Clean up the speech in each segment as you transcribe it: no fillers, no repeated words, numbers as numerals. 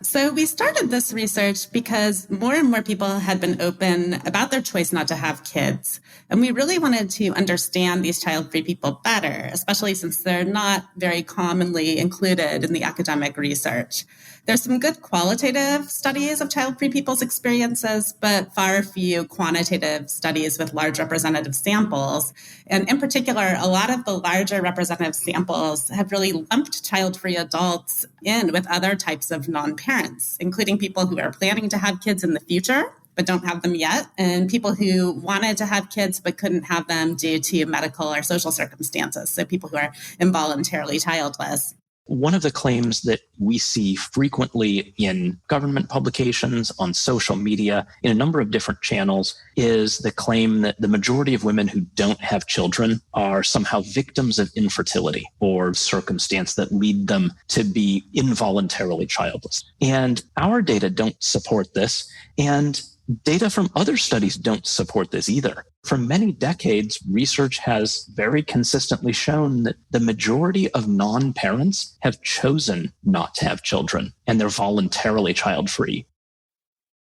So we started this research because more and more people had been open about their choice not to have kids. And we really wanted to understand these child-free people better, especially since they're not very commonly included in the academic research. There's some good qualitative studies of child-free people's experiences, but far few quantitative studies with large representative samples. And in particular, a lot of the larger representative samples have really lumped child-free adults in with other types of non-parents, including people who are planning to have kids in the future, but don't have them yet, and people who wanted to have kids but couldn't have them due to medical or social circumstances, so people who are involuntarily childless. One of the claims that we see frequently in government publications, on social media, in a number of different channels, is the claim that the majority of women who don't have children are somehow victims of infertility or circumstance that lead them to be involuntarily childless. And our data don't support this, and data from other studies don't support this either. For many decades, research has very consistently shown that the majority of non-parents have chosen not to have children, and they're voluntarily child-free.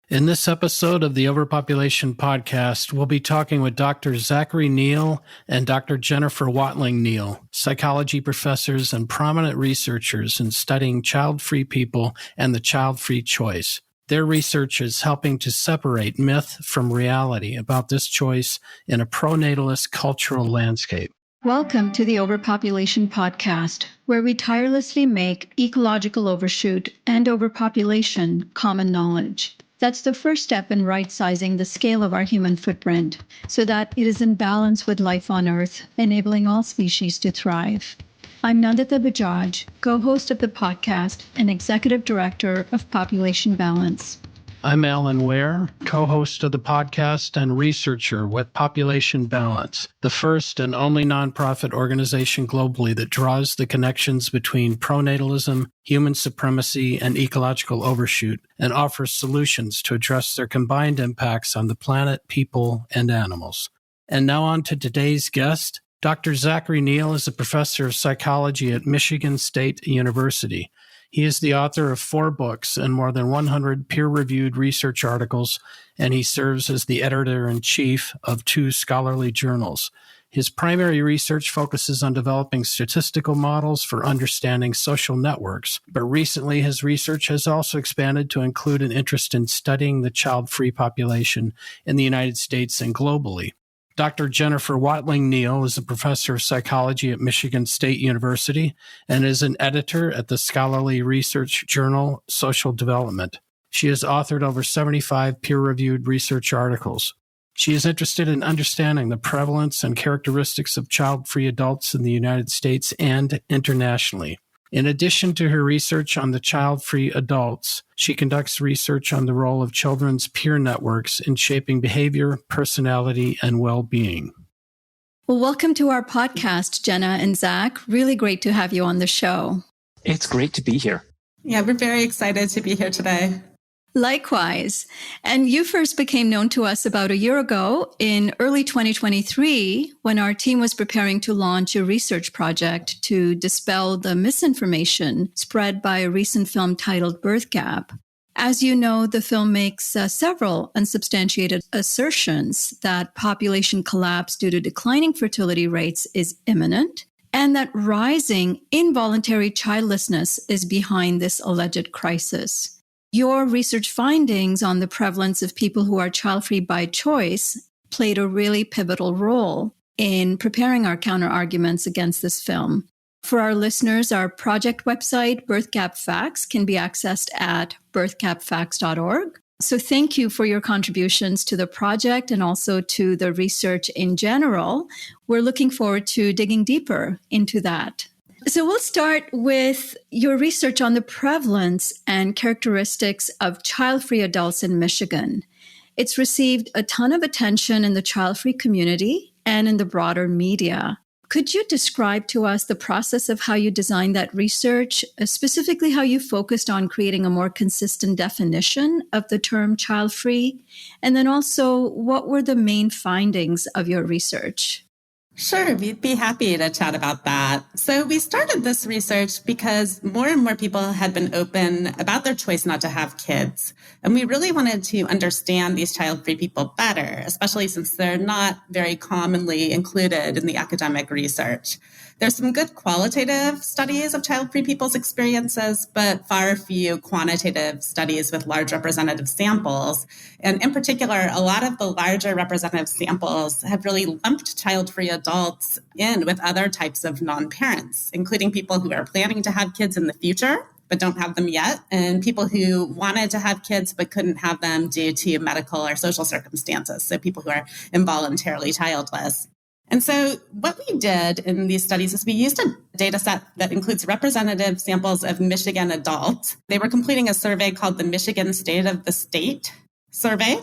In this episode of the Overpopulation Podcast, we'll be talking with Dr. Zachary Neal and Dr. Jennifer Watling Neal, psychology professors and prominent researchers in studying child-free people and the child-free choice. Their research is helping to separate myth from reality about this choice in a pronatalist cultural landscape. Welcome to the Overpopulation Podcast, where we tirelessly make ecological overshoot and overpopulation common knowledge. That's the first step in right-sizing the scale of our human footprint so that it is in balance with life on Earth, enabling all species to thrive. I'm Nandita Bajaj, co-host of the podcast and executive director of Population Balance. I'm Alan Ware, co-host of the podcast and researcher with Population Balance, the first and only nonprofit organization globally that draws the connections between pronatalism, human supremacy, and ecological overshoot, and offers solutions to address their combined impacts on the planet, people, and animals. And now on to today's guest. Dr. Zachary Neal is a professor of psychology at Michigan State University. He is the author of 4 books and more than 100 peer-reviewed research articles, and he serves as the editor-in-chief of 2 scholarly journals. His primary research focuses on developing statistical models for understanding social networks, but recently his research has also expanded to include an interest in studying the child-free population in the United States and globally. Dr. Jennifer Watling Neal is a professor of psychology at Michigan State University and is an editor at the scholarly research journal Social Development. She has authored over 75 peer-reviewed research articles. She is interested in understanding the prevalence and characteristics of child-free adults in the United States and internationally. In addition to her research on the child-free adults, she conducts research on the role of children's peer networks in shaping behavior, personality, and well-being. Well, welcome to our podcast, Jenna and Zach. Really great to have you on the show. It's great to be here. Yeah, we're very excited to be here today. Likewise. And you first became known to us about a year ago in early 2023 when our team was preparing to launch a research project to dispel the misinformation spread by a recent film titled Birth Gap. As you know, the film makes several unsubstantiated assertions that population collapse due to declining fertility rates is imminent, and that rising involuntary childlessness is behind this alleged crisis. Your research findings on the prevalence of people who are child-free by choice played a really pivotal role in preparing our counter-arguments against this film. For our listeners, our project website, Birth Gap Facts, can be accessed at birthgapfacts.org. So thank you for your contributions to the project and also to the research in general. We're looking forward to digging deeper into that. So we'll start with your research on the prevalence and characteristics of child-free adults in Michigan. It's received a ton of attention in the child-free community and in the broader media. Could you describe to us the process of how you designed that research, specifically how you focused on creating a more consistent definition of the term child-free? And then also, what were the main findings of your research? Sure, we'd be happy to chat about that. So we started this research because more and more people had been open about their choice not to have kids. And we really wanted to understand these child-free people better, especially since they're not very commonly included in the academic research. There's some good qualitative studies of child-free people's experiences, but far few quantitative studies with large representative samples. And in particular, a lot of the larger representative samples have really lumped child-free adults in with other types of non-parents, including people who are planning to have kids in the future, but don't have them yet, and people who wanted to have kids but couldn't have them due to medical or social circumstances, so people who are involuntarily childless. And so what we did in these studies is we used a data set that includes representative samples of Michigan adults. They were completing a survey called the Michigan State of the State survey.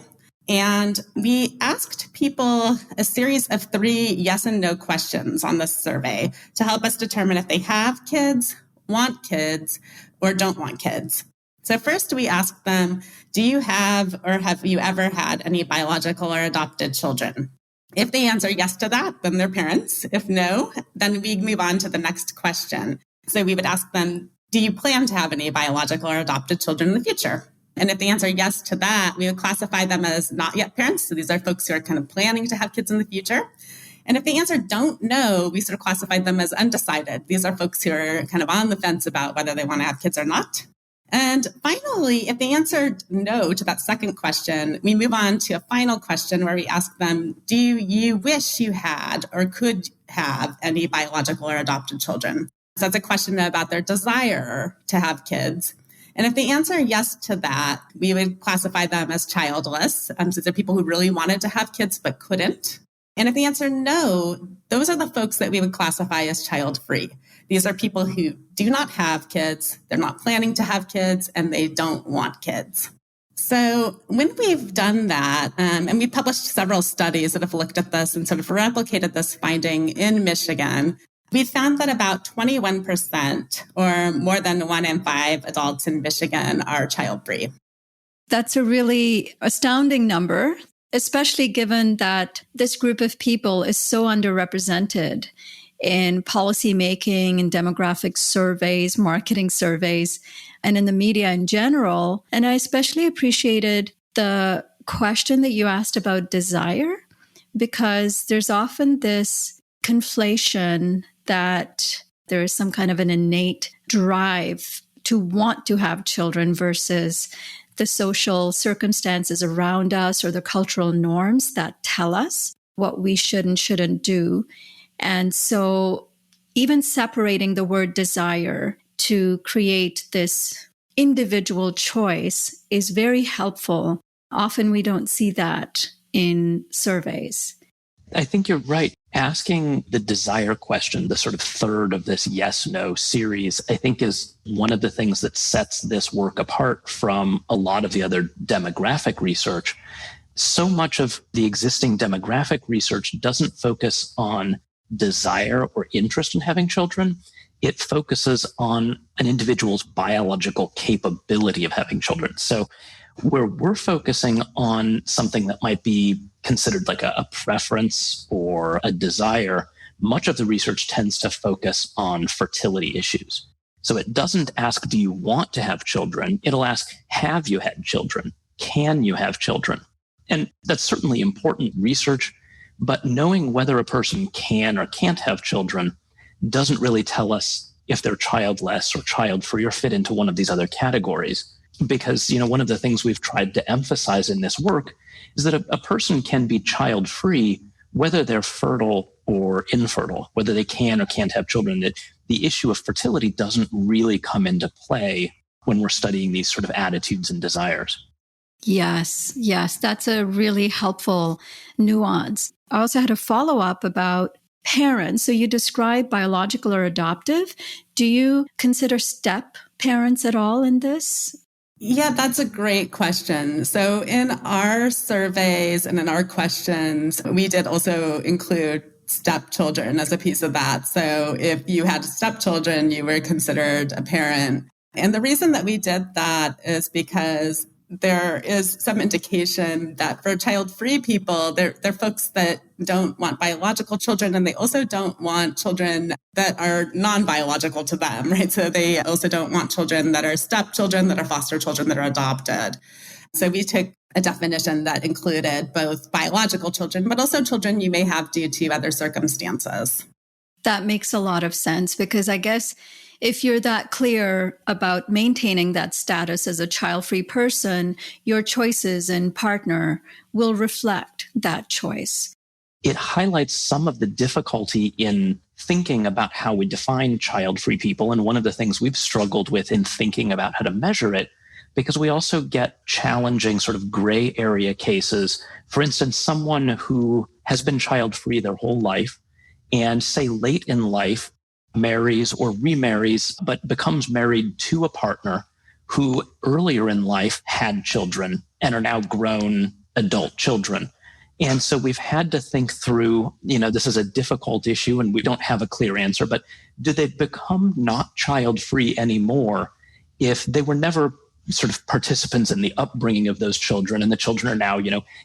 And we asked people a series of 3 yes and no questions on this survey to help us determine if they have kids, want kids, or don't want kids. So first we asked them, do you have or have you ever had any biological or adopted children? If they answer yes to that, then they're parents. If no, then we move on to the next question. So we would ask them, do you plan to have any biological or adopted children in the future? And if they answer yes to that, we would classify them as not yet parents. So these are folks who are kind of planning to have kids in the future. And if they answer don't know, we sort of classified them as undecided. These are folks who are kind of on the fence about whether they want to have kids or not. And finally, if they answered no to that second question, we move on to a final question where we ask them, do you wish you had or could have any biological or adopted children? So that's a question about their desire to have kids. And if they answer yes to that, we would classify them as childless. So they're people who really wanted to have kids but couldn't. And if they answer no, those are the folks that we would classify as child-free. These are people who do not have kids, they're not planning to have kids, and they don't want kids. So when we've done that, and we published several studies that have looked at this and sort of replicated this finding in Michigan, we found that about 21%, or more than 1 in 5 adults in Michigan, are child-free. That's a really astounding number, especially given that this group of people is so underrepresented in policymaking and demographic surveys, marketing surveys, and in the media in general. And I especially appreciated the question that you asked about desire, because there's often this conflation that there is some kind of an innate drive to want to have children versus the social circumstances around us or the cultural norms that tell us what we should and shouldn't do. And so even separating the word desire to create this individual choice is very helpful. Often we don't see that in surveys. I think you're right. Asking the desire question, the sort of third of this yes-no series, I think is one of the things that sets this work apart from a lot of the other demographic research. So much of the existing demographic research doesn't focus on desire or interest in having children. It focuses on an individual's biological capability of having children. So where we're focusing on something that might be considered like a preference or a desire, much of the research tends to focus on fertility issues. So it doesn't ask, do you want to have children? It'll ask, have you had children? Can you have children? And that's certainly important research, but knowing whether a person can or can't have children doesn't really tell us if they're childless or child-free or fit into one of these other categories. Because, one of the things we've tried to emphasize in this work is that a person can be child-free whether they're fertile or infertile, whether they can or can't have children. That the issue of fertility doesn't really come into play when we're studying these sort of attitudes and desires. Yes, that's a really helpful nuance. I also had a follow-up about parents. So you describe biological or adoptive. Do you consider step parents at all in this? Yeah, that's a great question. So in our surveys and in our questions, we did also include stepchildren as a piece of that. So if you had stepchildren, you were considered a parent. And the reason that we did that is because there is some indication that for child-free people, they're folks that don't want biological children, and they also don't want children that are non-biological to them, right? So they also don't want children that are stepchildren, that are foster children, that are adopted. So we took a definition that included both biological children, but also children you may have due to other circumstances. That makes a lot of sense, because I guess if you're that clear about maintaining that status as a child-free person, your choices and partner will reflect that choice. It highlights some of the difficulty in thinking about how we define child-free people. And one of the things we've struggled with in thinking about how to measure it, because we also get challenging sort of gray area cases. For instance, someone who has been child-free their whole life and, say, late in life, marries or remarries, but becomes married to a partner who earlier in life had children and are now grown adult children. And so we've had to think through, this is a difficult issue and we don't have a clear answer, but do they become not child-free anymore if they were never sort of participants in the upbringing of those children, and the children are now,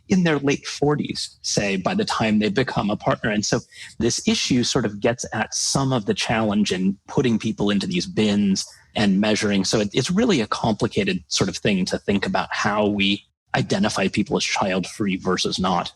in their late 40s, say, by the time they become a partner. And so this issue sort of gets at some of the challenge in putting people into these bins and measuring. So it's really a complicated sort of thing to think about how we identify people as child-free versus not.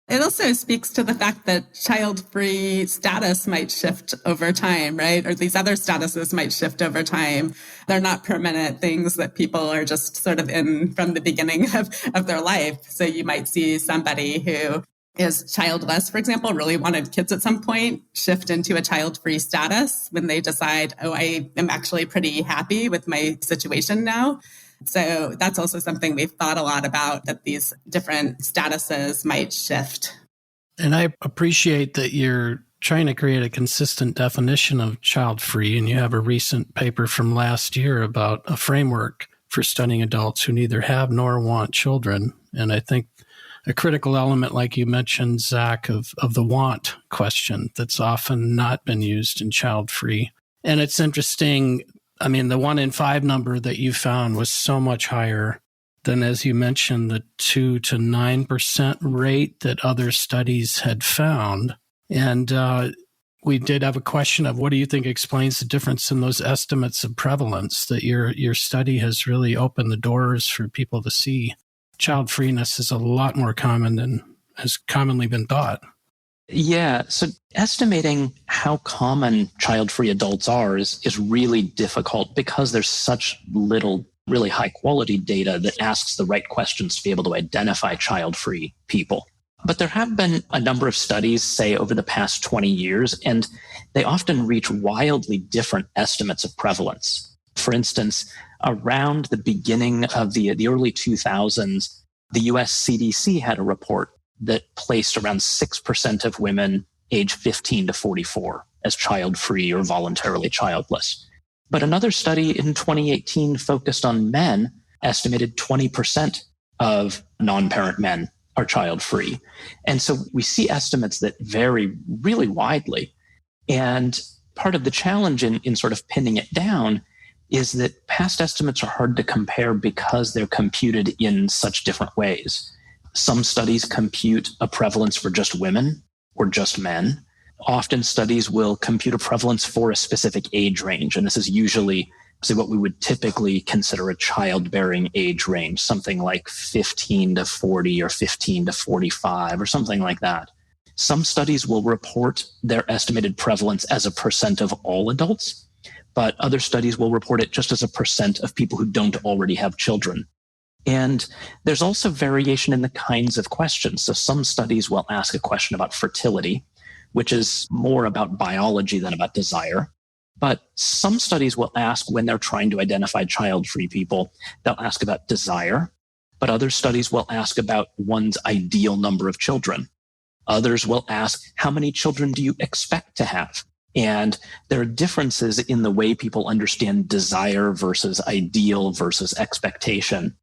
It also speaks to the fact that child-free status might shift over time, right? Or these other statuses might shift over time. They're not permanent things that people are just sort of in from the beginning of their life. So you might see somebody who is childless, for example, really wanted kids at some point, shift into a child-free status when they decide, I am actually pretty happy with my situation now. So that's also something we've thought a lot about, that these different statuses might shift. And I appreciate that you're trying to create a consistent definition of child-free, and you have a recent paper from last year about a framework for studying adults who neither have nor want children. And I think a critical element, like you mentioned, Zach, of the want question that's often not been used in child-free. And it's interesting. I mean, the 1 in 5 number that you found was so much higher than, as you mentioned, the 2 to 9% rate that other studies had found. And we did have a question of what do you think explains the difference in those estimates of prevalence, that your study has really opened the doors for people to see child-freeness is a lot more common than has commonly been thought. Yeah. So estimating how common child-free adults are is really difficult because there's such little really high quality data that asks the right questions to be able to identify child-free people. But there have been a number of studies, say, over the past 20 years, and they often reach wildly different estimates of prevalence. For instance, around the beginning of the early 2000s, the US CDC had a report that placed around 6% of women age 15 to 44 as child-free or voluntarily childless. But another study in 2018 focused on men, estimated 20% of non-parent men are child-free. And so we see estimates that vary really widely. And part of the challenge in sort of pinning it down is that past estimates are hard to compare because they're computed in such different ways. Some studies compute a prevalence for just women or just men. Often studies will compute a prevalence for a specific age range. And this is usually what we would typically consider a childbearing age range, something like 15 to 40 or 15 to 45 or something like that. Some studies will report their estimated prevalence as a percent of all adults, but other studies will report it just as a percent of people who don't already have children. And there's also variation in the kinds of questions. So some studies will ask a question about fertility, which is more about biology than about desire. But some studies will ask, when they're trying to identify child-free people, they'll ask about desire. But other studies will ask about one's ideal number of children. Others will ask, how many children do you expect to have? And there are differences in the way people understand desire versus ideal versus expectation.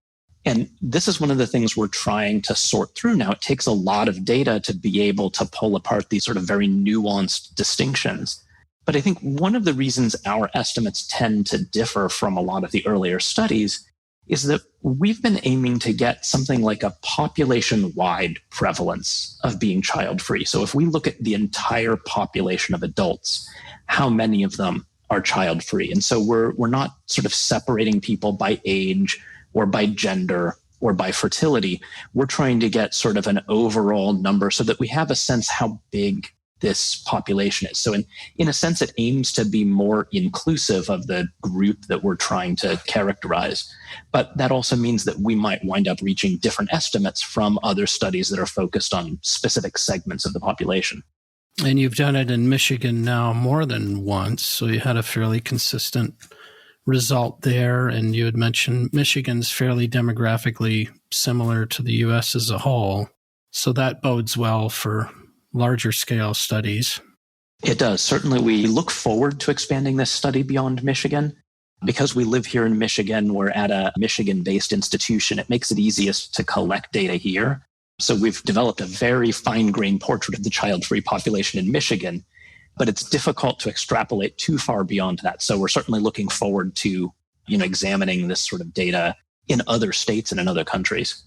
And this is one of the things we're trying to sort through now. It takes a lot of data to be able to pull apart these sort of very nuanced distinctions. But I think one of the reasons our estimates tend to differ from a lot of the earlier studies is that we've been aiming to get something like a population-wide prevalence of being child-free. So if we look at the entire population of adults, how many of them are child-free? And so we're not sort of separating people by age or by gender or by fertility. We're trying to get sort of an overall number so that we have a sense how big this population is. So in a sense, it aims to be more inclusive of the group that we're trying to characterize. But that also means that we might wind up reaching different estimates from other studies that are focused on specific segments of the population. And you've done it in Michigan now more than once, so you had a fairly consistent result there. And you had mentioned Michigan's fairly demographically similar to the U.S. as a whole. So that bodes well for larger scale studies. It does. Certainly, we look forward to expanding this study beyond Michigan. Because we live here in Michigan, we're at a Michigan-based institution. It makes it easiest to collect data here. So we've developed a very fine-grained portrait of the child-free population in Michigan, but it's difficult to extrapolate too far beyond that. So we're certainly looking forward to, examining this sort of data in other states and in other countries.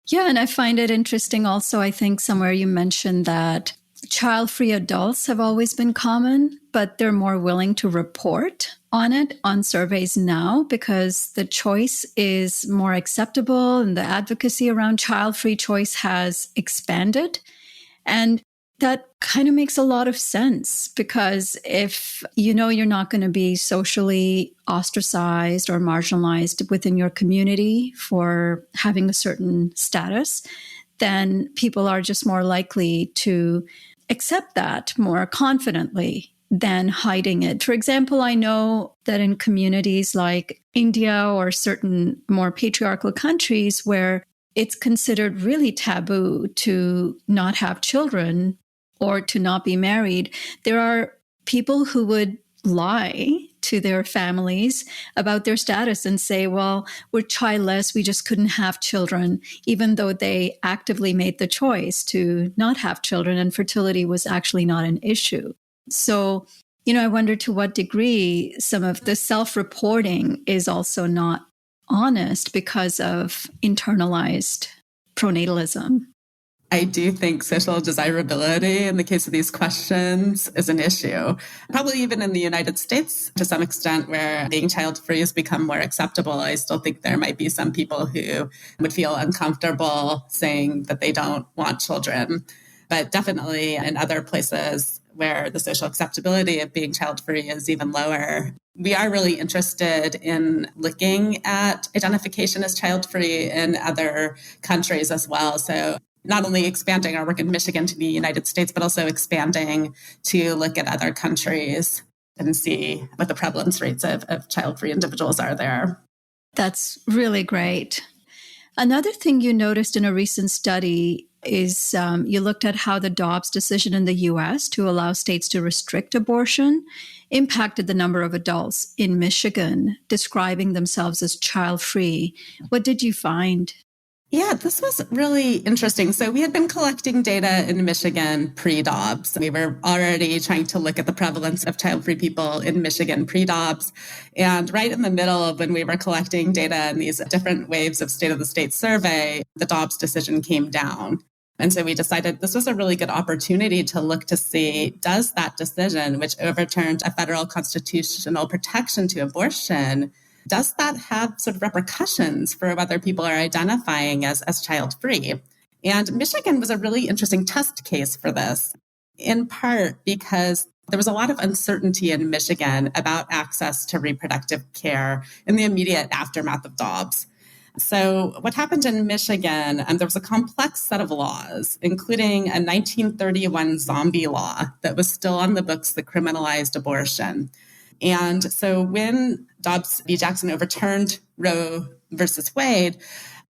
Yeah, and I find it interesting also, I think somewhere you mentioned that child-free adults have always been common, but they're more willing to report on it on surveys now because the choice is more acceptable and the advocacy around child-free choice has expanded. And that kind of makes a lot of sense because if you're not going to be socially ostracized or marginalized within your community for having a certain status, then people are just more likely to accept that more confidently than hiding it. For example, I know that in communities like India or certain more patriarchal countries where it's considered really taboo to not have children or to not be married, there are people who would lie to their families about their status and say, well, we're childless, we just couldn't have children, even though they actively made the choice to not have children and fertility was actually not an issue. So, I wonder to what degree some of the self-reporting is also not honest because of internalized pronatalism. I do think social desirability in the case of these questions is an issue. Probably even in the United States, to some extent, where being child-free has become more acceptable, I still think there might be some people who would feel uncomfortable saying that they don't want children. But definitely in other places where the social acceptability of being child-free is even lower, we are really interested in looking at identification as child-free in other countries as well. So not only expanding our work in Michigan to the United States, but also expanding to look at other countries and see what the prevalence rates of child-free individuals are there. That's really great. Another thing you noticed in a recent study is you looked at how the Dobbs decision in the U.S. to allow states to restrict abortion impacted the number of adults in Michigan describing themselves as child-free. What did you find? Yeah, this was really interesting. So we had been collecting data in Michigan pre-Dobbs. We were already trying to look at the prevalence of child-free people in Michigan pre-Dobbs. And right in the middle of when we were collecting data in these different waves of State of the State survey, the Dobbs decision came down. And so we decided this was a really good opportunity to look to see, does that decision, which overturned a federal constitutional protection to abortion, does that have sort of repercussions for whether people are identifying as child-free? And Michigan was a really interesting test case for this, in part because there was a lot of uncertainty in Michigan about access to reproductive care in the immediate aftermath of Dobbs. So what happened in Michigan, there was a complex set of laws, including a 1931 zombie law that was still on the books that criminalized abortion. And so when Dobbs v. Jackson overturned Roe versus Wade,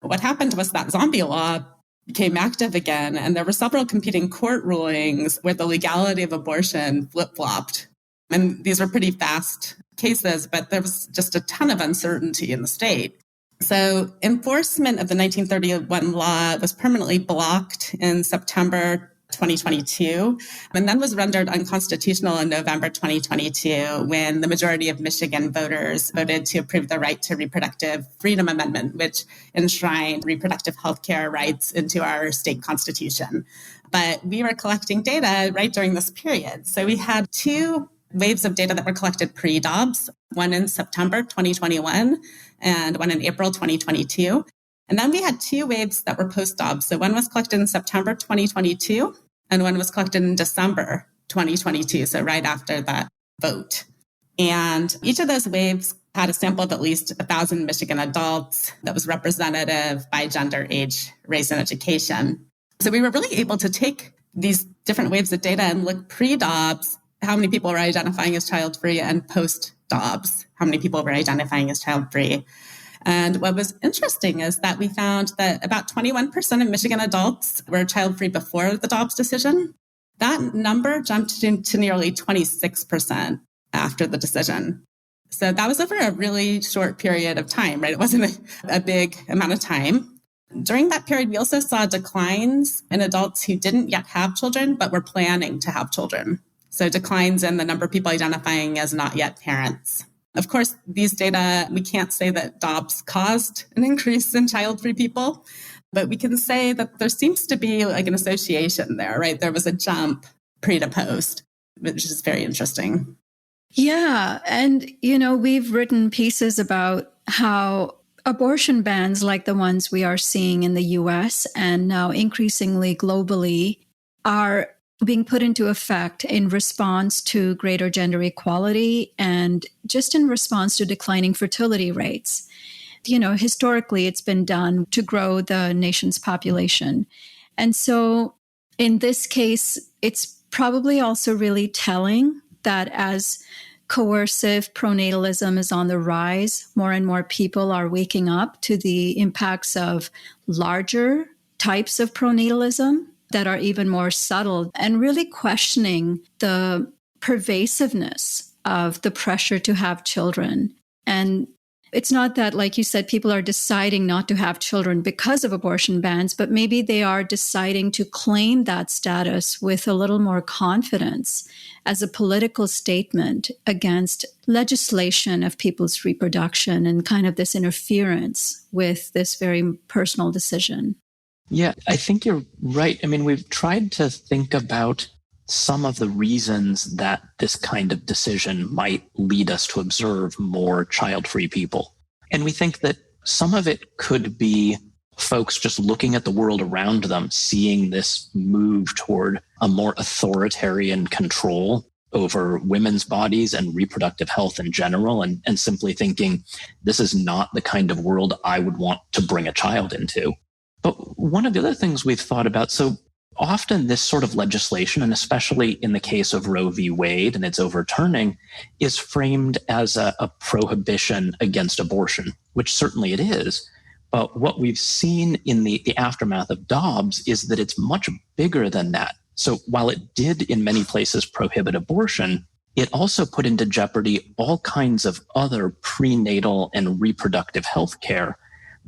what happened was that zombie law became active again, and there were several competing court rulings where the legality of abortion flip-flopped. And these were pretty fast cases, but there was just a ton of uncertainty in the state. So enforcement of the 1931 law was permanently blocked in September 2022, and then was rendered unconstitutional in November 2022 when the majority of Michigan voters voted to approve the Right to Reproductive Freedom Amendment, which enshrined reproductive health care rights into our state constitution. But we were collecting data right during this period. So we had two waves of data that were collected pre-Dobbs, one in September 2021 and one in April 2022. And then we had two waves that were post-Dobbs. So one was collected in September 2022 and one was collected in December 2022, so right after that vote. And each of those waves had a sample of at least 1,000 Michigan adults that was representative by gender, age, race, and education. So we were really able to take these different waves of data and look pre-Dobbs, how many people were identifying as child-free, and post-Dobbs, how many people were identifying as child-free. And what was interesting is that we found that about 21% of Michigan adults were child-free before the Dobbs decision. That number jumped to nearly 26% after the decision. So that was over a really short period of time, right? It wasn't a big amount of time. During that period, we also saw declines in adults who didn't yet have children, but were planning to have children. So declines in the number of people identifying as not yet parents. Of course, these data, we can't say that Dobbs caused an increase in child-free people, but we can say that there seems to be like an association there, right? There was a jump pre to post, which is very interesting. Yeah. And, we've written pieces about how abortion bans like the ones we are seeing in the US and now increasingly globally are being put into effect in response to greater gender equality and just in response to declining fertility rates. Historically, it's been done to grow the nation's population. And so in this case, it's probably also really telling that as coercive pronatalism is on the rise, more and more people are waking up to the impacts of larger types of pronatalism that are even more subtle and really questioning the pervasiveness of the pressure to have children. And it's not that, like you said, people are deciding not to have children because of abortion bans, but maybe they are deciding to claim that status with a little more confidence as a political statement against legislation of people's reproduction and kind of this interference with this very personal decision. Yeah, I think you're right. I mean, we've tried to think about some of the reasons that this kind of decision might lead us to observe more child-free people. And we think that some of it could be folks just looking at the world around them, seeing this move toward a more authoritarian control over women's bodies and reproductive health in general, and simply thinking, this is not the kind of world I would want to bring a child into. But one of the other things we've thought about, so often this sort of legislation, and especially in the case of Roe v. Wade and its overturning, is framed as a prohibition against abortion, which certainly it is. But what we've seen in the aftermath of Dobbs is that it's much bigger than that. So while it did in many places prohibit abortion, it also put into jeopardy all kinds of other prenatal and reproductive health care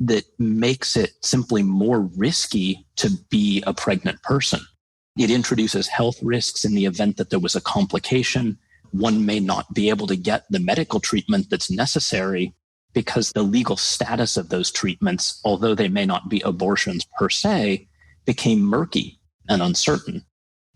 that makes it simply more risky to be a pregnant person. It introduces health risks in the event that there was a complication. One may not be able to get the medical treatment that's necessary because the legal status of those treatments, although they may not be abortions per se, became murky and uncertain.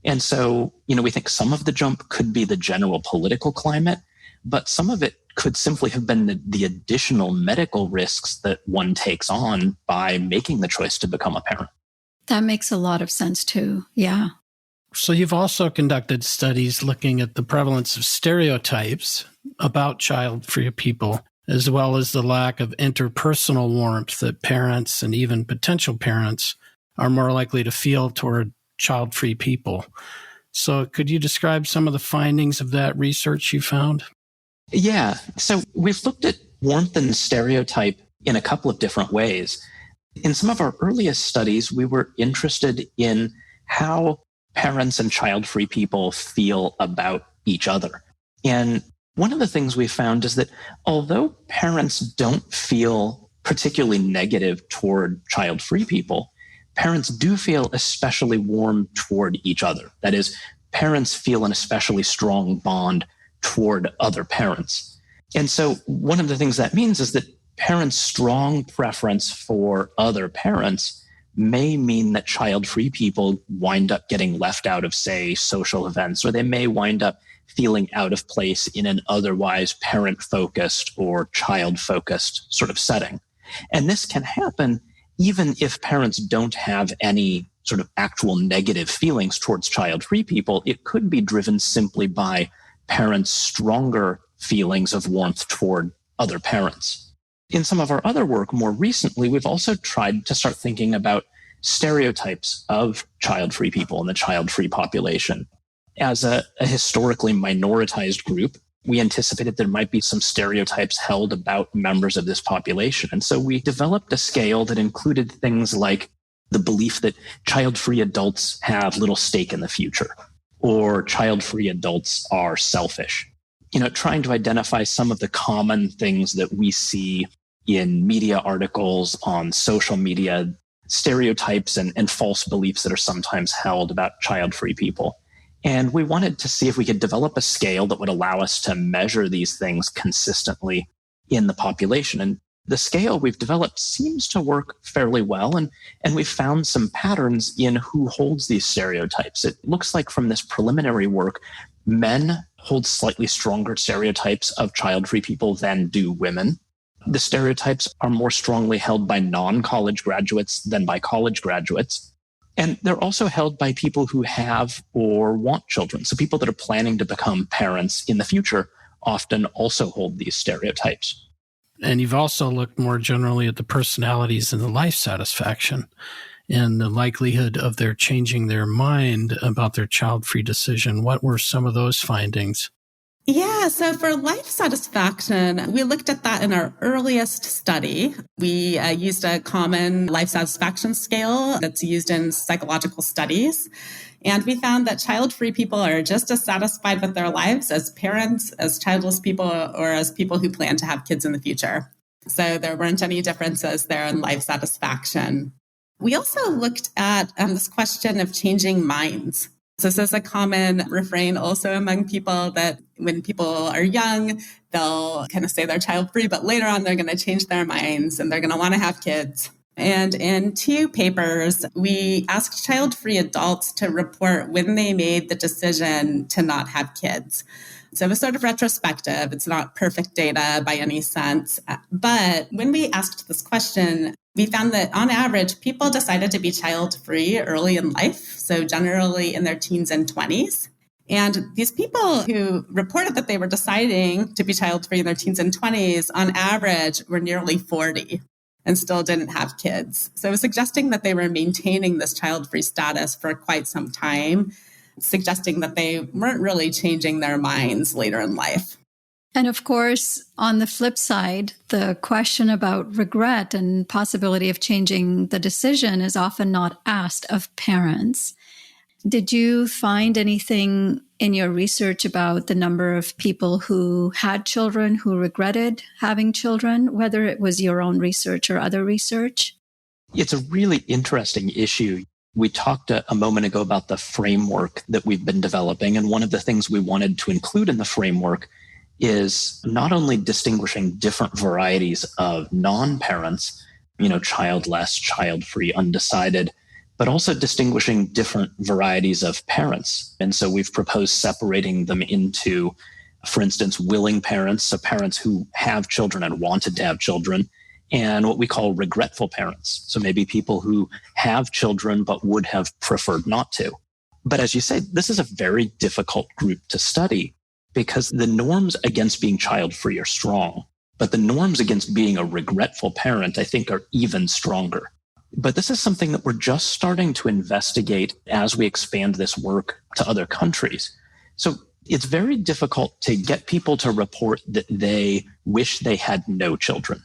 And so, we think some of the jump could be the general political climate, but some of it could simply have been the additional medical risks that one takes on by making the choice to become a parent. That makes a lot of sense too. Yeah. So you've also conducted studies looking at the prevalence of stereotypes about child-free people, as well as the lack of interpersonal warmth that parents and even potential parents are more likely to feel toward child-free people. So could you describe some of the findings of that research you found? Yeah. So we've looked at warmth and stereotype in a couple of different ways. In some of our earliest studies, we were interested in how parents and child-free people feel about each other. And one of the things we found is that although parents don't feel particularly negative toward child-free people, parents do feel especially warm toward each other. That is, parents feel an especially strong bond toward other parents. And so one of the things that means is that parents' strong preference for other parents may mean that child-free people wind up getting left out of, say, social events, or they may wind up feeling out of place in an otherwise parent-focused or child-focused sort of setting. And this can happen even if parents don't have any sort of actual negative feelings towards child-free people. It could be driven simply by parents' stronger feelings of warmth toward other parents. In some of our other work more recently, we've also tried to start thinking about stereotypes of child-free people in the child-free population. As a historically minoritized group, we anticipated there might be some stereotypes held about members of this population. And so we developed a scale that included things like the belief that child-free adults have little stake in the future, or child-free adults are selfish. Trying to identify some of the common things that we see in media articles, on social media, stereotypes and false beliefs that are sometimes held about child-free people. And we wanted to see if we could develop a scale that would allow us to measure these things consistently in the population. And the scale we've developed seems to work fairly well. And we've found some patterns in who holds these stereotypes. It looks like from this preliminary work, men hold slightly stronger stereotypes of child-free people than do women. The stereotypes are more strongly held by non-college graduates than by college graduates. And they're also held by people who have or want children. So people that are planning to become parents in the future often also hold these stereotypes. And you've also looked more generally at the personalities and the life satisfaction and the likelihood of their changing their mind about their child-free decision. What were some of those findings? Yeah, so for life satisfaction, we looked at that in our earliest study. We used a common life satisfaction scale that's used in psychological studies. And we found that child-free people are just as satisfied with their lives as parents, as childless people, or as people who plan to have kids in the future. So there weren't any differences there in life satisfaction. We also looked at this question of changing minds. So this is a common refrain also among people that when people are young, they'll kind of say they're child-free, but later on they're going to change their minds and they're going to want to have kids. And in 2 papers, we asked child-free adults to report when they made the decision to not have kids. So it was sort of retrospective. It's not perfect data by any sense. But when we asked this question, we found that on average, people decided to be child-free early in life, so generally in their teens and 20s. And these people who reported that they were deciding to be child-free in their teens and 20s, on average, were nearly 40 and still didn't have kids. So it was suggesting that they were maintaining this child-free status for quite some time, suggesting that they weren't really changing their minds later in life. And of course, on the flip side, the question about regret and possibility of changing the decision is often not asked of parents. Did you find anything in your research about the number of people who had children who regretted having children, whether it was your own research or other research? It's a really interesting issue. We talked a moment ago about the framework that we've been developing, and one of the things we wanted to include in the framework is not only distinguishing different varieties of non-parents, childless, child-free, undecided, but also distinguishing different varieties of parents. And so we've proposed separating them into, for instance, willing parents, so parents who have children and wanted to have children, and what we call regretful parents. So maybe people who have children but would have preferred not to. But as you say, this is a very difficult group to study because the norms against being child-free are strong, but the norms against being a regretful parent, I think, are even stronger. But this is something that we're just starting to investigate as we expand this work to other countries. So it's very difficult to get people to report that they wish they had no children,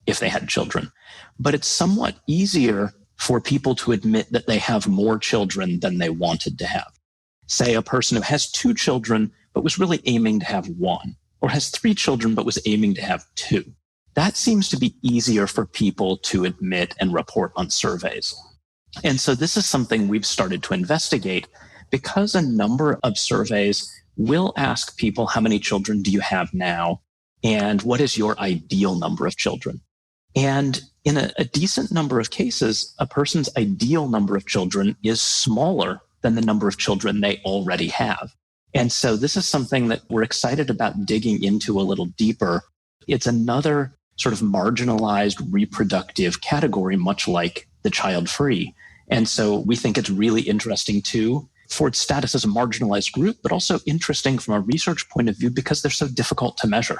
if they had children. But it's somewhat easier for people to admit that they have more children than they wanted to have. Say a person who has 2 children, but was really aiming to have 1, or has 3 children, but was aiming to have 2. That seems to be easier for people to admit and report on surveys. And so this is something we've started to investigate because a number of surveys will ask people, how many children do you have now? And what is your ideal number of children? And in a decent number of cases, a person's ideal number of children is smaller than the number of children they already have. And so this is something that we're excited about digging into a little deeper. It's another sort of marginalized reproductive category, much like the child-free. And so we think it's really interesting too for its status as a marginalized group, but also interesting from a research point of view because they're so difficult to measure.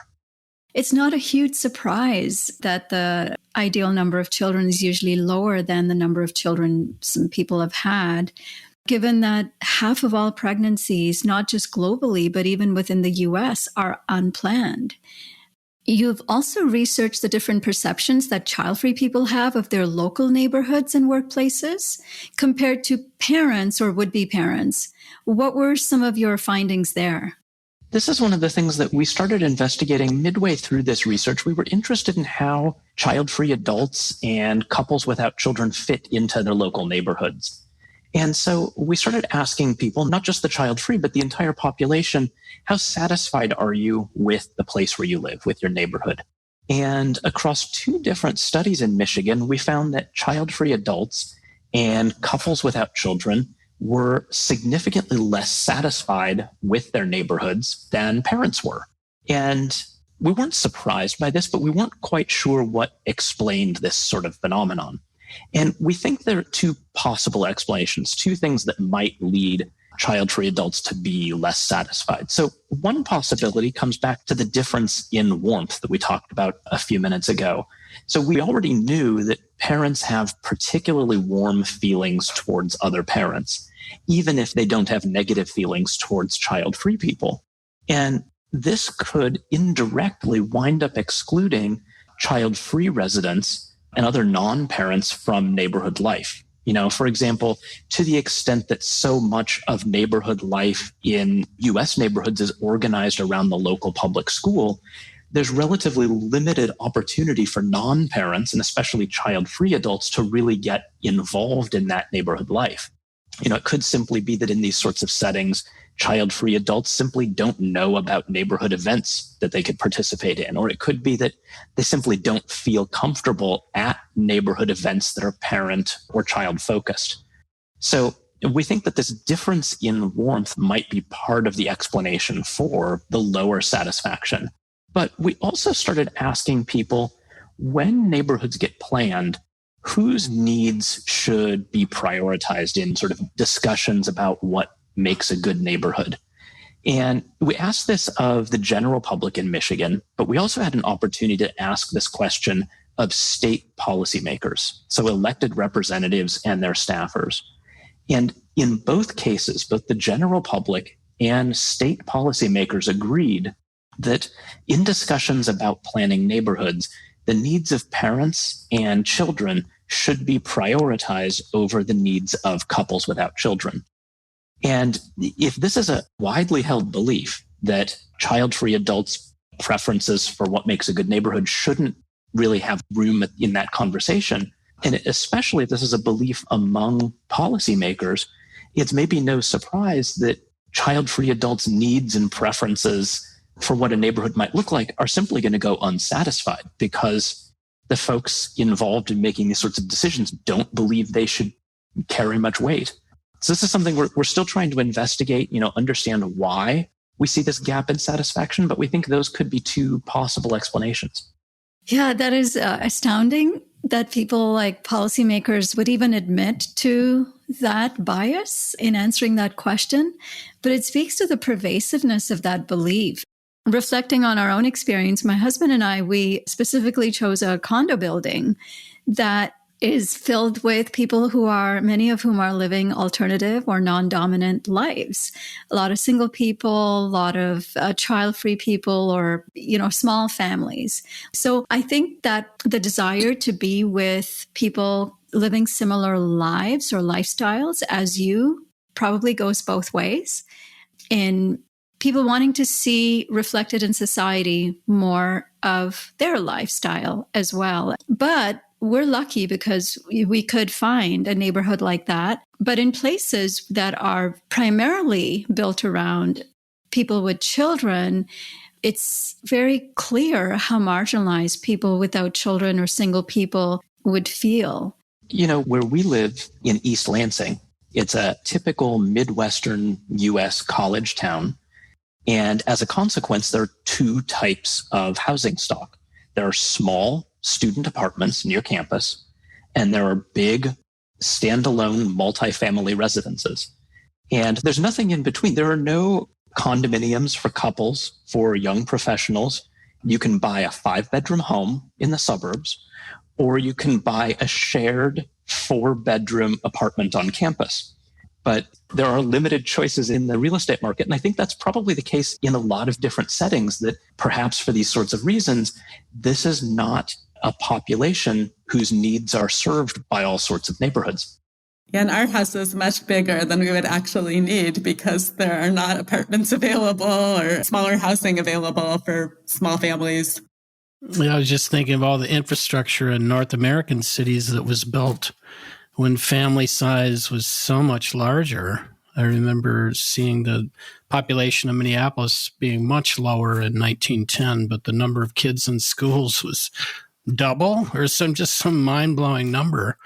It's not a huge surprise that the ideal number of children is usually lower than the number of children some people have had, given that half of all pregnancies, not just globally, but even within the US, are unplanned. You've also researched the different perceptions that child-free people have of their local neighborhoods and workplaces compared to parents or would-be parents. What were some of your findings there? This is one of the things that we started investigating midway through this research. We were interested in how child-free adults and couples without children fit into their local neighborhoods. And so we started asking people, not just the child-free, but the entire population, how satisfied are you with the place where you live, with your neighborhood? And across 2 different studies in Michigan, we found that child-free adults and couples without children were significantly less satisfied with their neighborhoods than parents were. And we weren't surprised by this, but we weren't quite sure what explained this sort of phenomenon. And we think there are 2 possible explanations, 2 things that might lead child-free adults to be less satisfied. So one possibility comes back to the difference in warmth that we talked about a few minutes ago. So we already knew that parents have particularly warm feelings towards other parents, even if they don't have negative feelings towards child-free people. And this could indirectly wind up excluding child-free residents and other non-parents from neighborhood life. You know, for example, to the extent that so much of neighborhood life in US neighborhoods is organized around the local public school, there's relatively limited opportunity for non-parents and especially child-free adults to really get involved in that neighborhood life. You know, it could simply be that in these sorts of settings, child-free adults simply don't know about neighborhood events that they could participate in. Or it could be that they simply don't feel comfortable at neighborhood events that are parent or child-focused. So we think that this difference in warmth might be part of the explanation for the lower satisfaction. But we also started asking people, when neighborhoods get planned, whose needs should be prioritized in sort of discussions about what makes a good neighborhood? And we asked this of the general public in Michigan, but we also had an opportunity to ask this question of state policymakers, so elected representatives and their staffers. And in both cases, both the general public and state policymakers agreed that in discussions about planning neighborhoods, the needs of parents and children should be prioritized over the needs of couples without children. And if this is a widely held belief that child-free adults' preferences for what makes a good neighborhood shouldn't really have room in that conversation, and especially if this is a belief among policymakers, it's maybe no surprise that child-free adults' needs and preferences for what a neighborhood might look like are simply going to go unsatisfied because the folks involved in making these sorts of decisions don't believe they should carry much weight. So this is something we're still trying to investigate, understand why we see this gap in satisfaction, but we think those could be 2 possible explanations. Yeah, that is astounding that people like policymakers would even admit to that bias in answering that question. But it speaks to the pervasiveness of that belief. Reflecting on our own experience, my husband and I, we specifically chose a condo building that is filled with people many of whom are living alternative or non-dominant lives. A lot of single people, a lot of child-free people, or, small families. So I think that the desire to be with people living similar lives or lifestyles as you probably goes both ways. In people wanting to see reflected in society more of their lifestyle as well. But we're lucky because we could find a neighborhood like that. But in places that are primarily built around people with children, it's very clear how marginalized people without children or single people would feel. Where we live in East Lansing, it's a typical Midwestern U.S. college town. And as a consequence, there are two types of housing stock. There are small student apartments near campus, and there are big standalone multifamily residences. And there's nothing in between. There are no condominiums for couples, for young professionals. You can buy a 5-bedroom home in the suburbs, or you can buy a shared 4-bedroom apartment on campus. But there are limited choices in the real estate market. And I think that's probably the case in a lot of different settings, that perhaps for these sorts of reasons, this is not a population whose needs are served by all sorts of neighborhoods. Yeah, and our house is much bigger than we would actually need because there are not apartments available or smaller housing available for small families. I was just thinking of all the infrastructure in North American cities that was built when family size was so much larger. I remember seeing the population of Minneapolis being much lower in 1910, but the number of kids in schools was double or some mind-blowing number.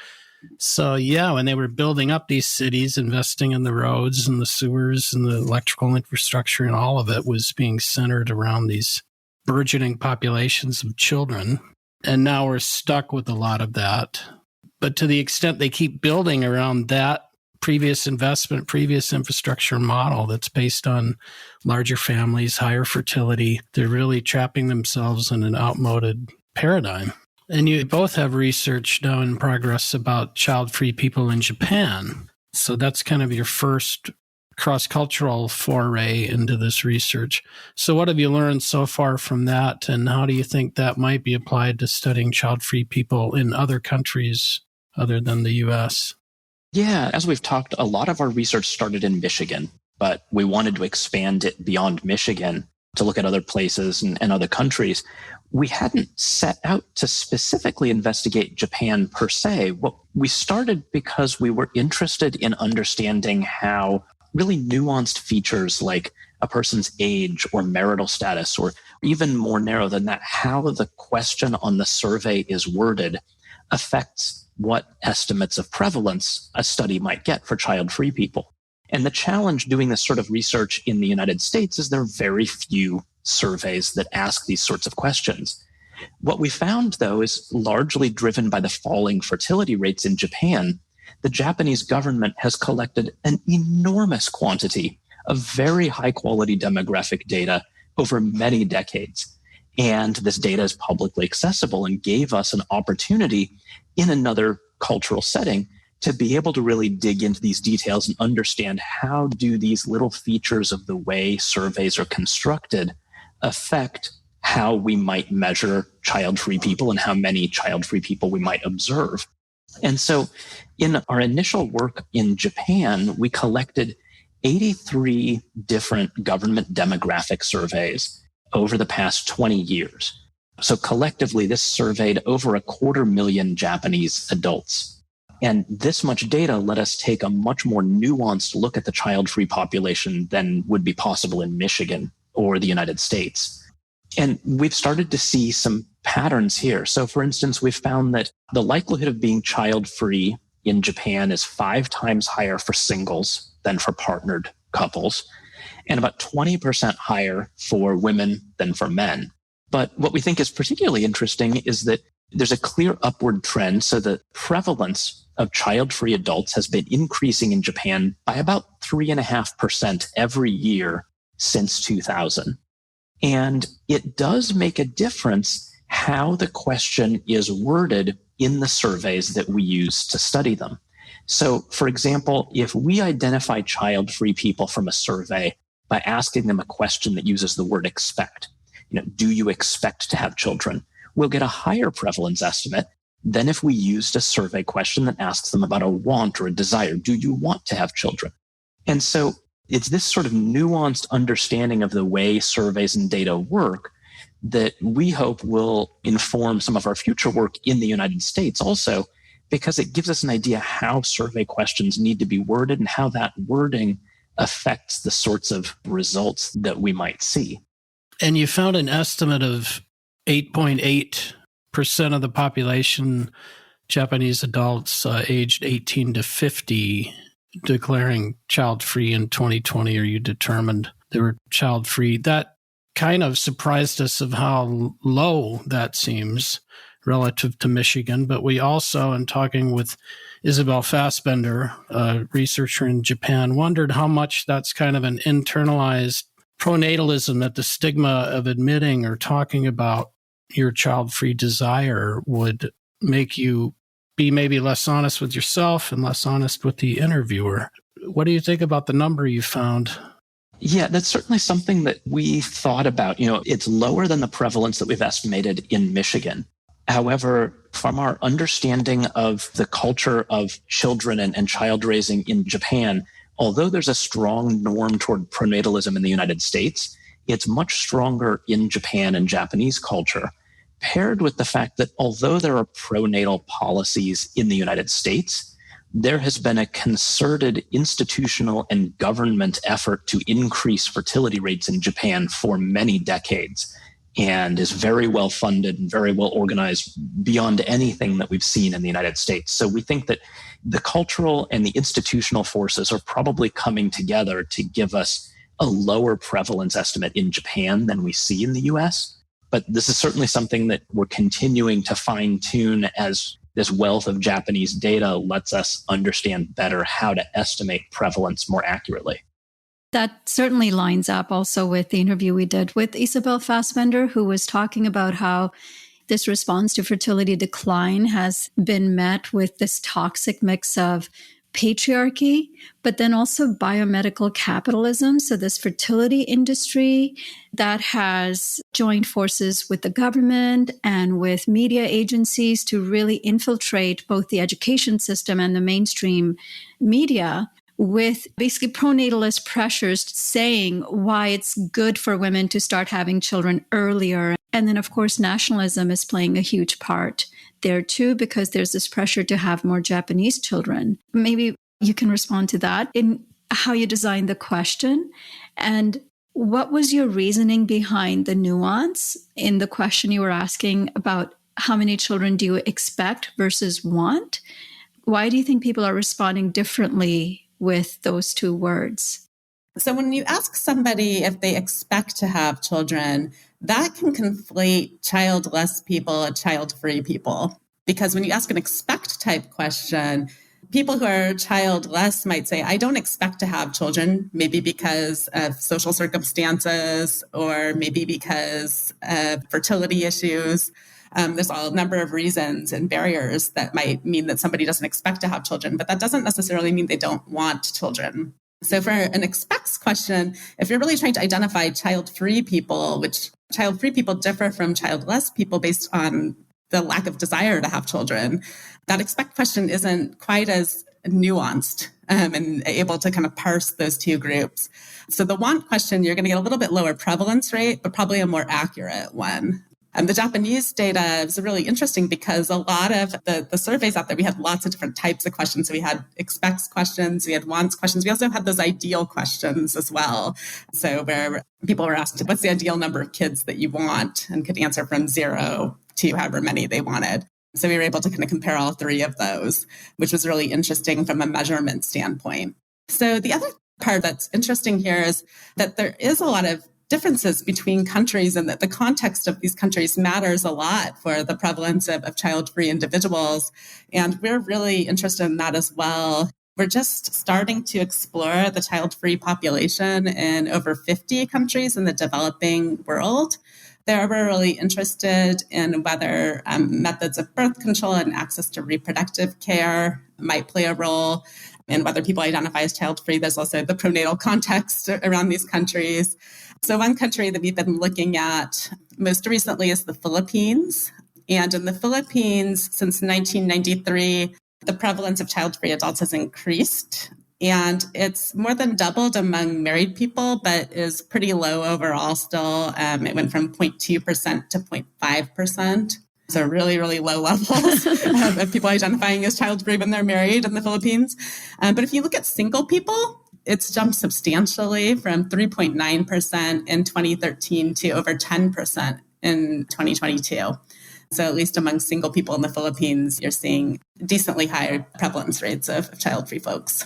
So yeah, when they were building up these cities, investing in the roads and the sewers and the electrical infrastructure and all of it was being centered around these burgeoning populations of children. And now we're stuck with a lot of that. But to the extent they keep building around that previous investment, previous infrastructure model that's based on larger families, higher fertility, they're really trapping themselves in an outmoded paradigm. And you both have research now in progress about child-free people in Japan. So that's kind of your first cross-cultural foray into this research. So what have you learned so far from that, and how do you think that might be applied to studying child-free people in other countries other than the U.S.? Yeah, as we've talked, a lot of our research started in Michigan, but we wanted to expand it beyond Michigan to look at other places and other countries. We hadn't set out to specifically investigate Japan per se. Well, we started because we were interested in understanding how really nuanced features like a person's age or marital status, or even more narrow than that, how the question on the survey is worded affects what estimates of prevalence a study might get for child-free people. And the challenge doing this sort of research in the United States is there are very few surveys that ask these sorts of questions. What we found, though, is largely driven by the falling fertility rates in Japan. The Japanese government has collected an enormous quantity of very high-quality demographic data over many decades. And this data is publicly accessible and gave us an opportunity in another cultural setting to be able to really dig into these details and understand how do these little features of the way surveys are constructed affect how we might measure child-free people and how many child-free people we might observe. And so in our initial work in Japan, we collected 83 different government demographic surveys over the past 20 years. So collectively, this surveyed over 250,000 Japanese adults. And this much data let us take a much more nuanced look at the child-free population than would be possible in Michigan or the United States. And we've started to see some patterns here. So for instance, we've found that the likelihood of being child-free in Japan is 5 times higher for singles than for partnered couples, and about 20% higher for women than for men. But what we think is particularly interesting is that there's a clear upward trend. So the prevalence of child-free adults has been increasing in Japan by about 3.5% every year since 2000. And it does make a difference how the question is worded in the surveys that we use to study them. So, for example, if we identify child-free people from a survey by asking them a question that uses the word expect, do you expect to have children? We'll get a higher prevalence estimate than if we used a survey question that asks them about a want or a desire. Do you want to have children? And so it's this sort of nuanced understanding of the way surveys and data work that we hope will inform some of our future work in the United States also, because it gives us an idea how survey questions need to be worded and how that wording affects the sorts of results that we might see. And you found an estimate of 8.8% of the population, Japanese adults aged 18 to 50, declaring child-free in 2020, or you determined they were child-free. That kind of surprised us of how low that seems relative to Michigan. But we also, in talking with Isabel Fassbender, a researcher in Japan, wondered how much that's kind of an internalized pronatalism, that the stigma of admitting or talking about your child-free desire would make you be maybe less honest with yourself and less honest with the interviewer. What do you think about the number you found? Yeah, that's certainly something that we thought about. It's lower than the prevalence that we've estimated in Michigan. However, from our understanding of the culture of children and child raising in Japan, although there's a strong norm toward pronatalism in the United States, it's much stronger in Japan and Japanese culture, paired with the fact that although there are pronatal policies in the United States, there has been a concerted institutional and government effort to increase fertility rates in Japan for many decades, and is very well funded and very well organized beyond anything that we've seen in the United States. So we think that the cultural and the institutional forces are probably coming together to give us a lower prevalence estimate in Japan than we see in the US. But this is certainly something that we're continuing to fine tune as this wealth of Japanese data lets us understand better how to estimate prevalence more accurately. That certainly lines up also with the interview we did with Isabel Fassbender, who was talking about how this response to fertility decline has been met with this toxic mix of patriarchy, but then also biomedical capitalism. So this fertility industry that has joined forces with the government and with media agencies to really infiltrate both the education system and the mainstream media, with basically pronatalist pressures saying why it's good for women to start having children earlier. And then, of course, nationalism is playing a huge part there too, because there's this pressure to have more Japanese children. Maybe you can respond to that in how you designed the question. And what was your reasoning behind the nuance in the question you were asking about how many children do you expect versus want? Why do you think people are responding differently with those two words? So when you ask somebody if they expect to have children, that can conflate childless people and child-free people. Because when you ask an expect type question, people who are childless might say, I don't expect to have children, maybe because of social circumstances or maybe because of fertility issues. There's a number of reasons and barriers that might mean that somebody doesn't expect to have children, but that doesn't necessarily mean they don't want children. So for an expects question, if you're really trying to identify child-free people, which child-free people differ from childless people based on the lack of desire to have children, that expect question isn't quite as nuanced and able to kind of parse those two groups. So the want question, you're going to get a little bit lower prevalence rate, but probably a more accurate one. And the Japanese data is really interesting because a lot of the surveys out there, we had lots of different types of questions. So we had expects questions, we had wants questions. We also had those ideal questions as well. So where people were asked, what's the ideal number of kids that you want? And could answer from 0 to however many they wanted. So we were able to kind of compare all three of those, which was really interesting from a measurement standpoint. So the other part that's interesting here is that there is a lot of differences between countries and that the context of these countries matters a lot for the prevalence of child-free individuals. And we're really interested in that as well. We're just starting to explore the child-free population in over 50 countries in the developing world. There, we're really interested in whether methods of birth control and access to reproductive care might play a role, and whether people identify as child-free. There's also the pronatal context around these countries. So one country that we've been looking at most recently is the Philippines. And in the Philippines, since 1993, the prevalence of child-free adults has increased And it's more than doubled among married people, but is pretty low overall still. It went from 0.2% to 0.5%. So really, really low levels of people identifying as child-free when they're married in the Philippines. But if you look at single people, it's jumped substantially from 3.9% in 2013 to over 10% in 2022. So at least among single people in the Philippines, you're seeing decently higher prevalence rates of child-free folks.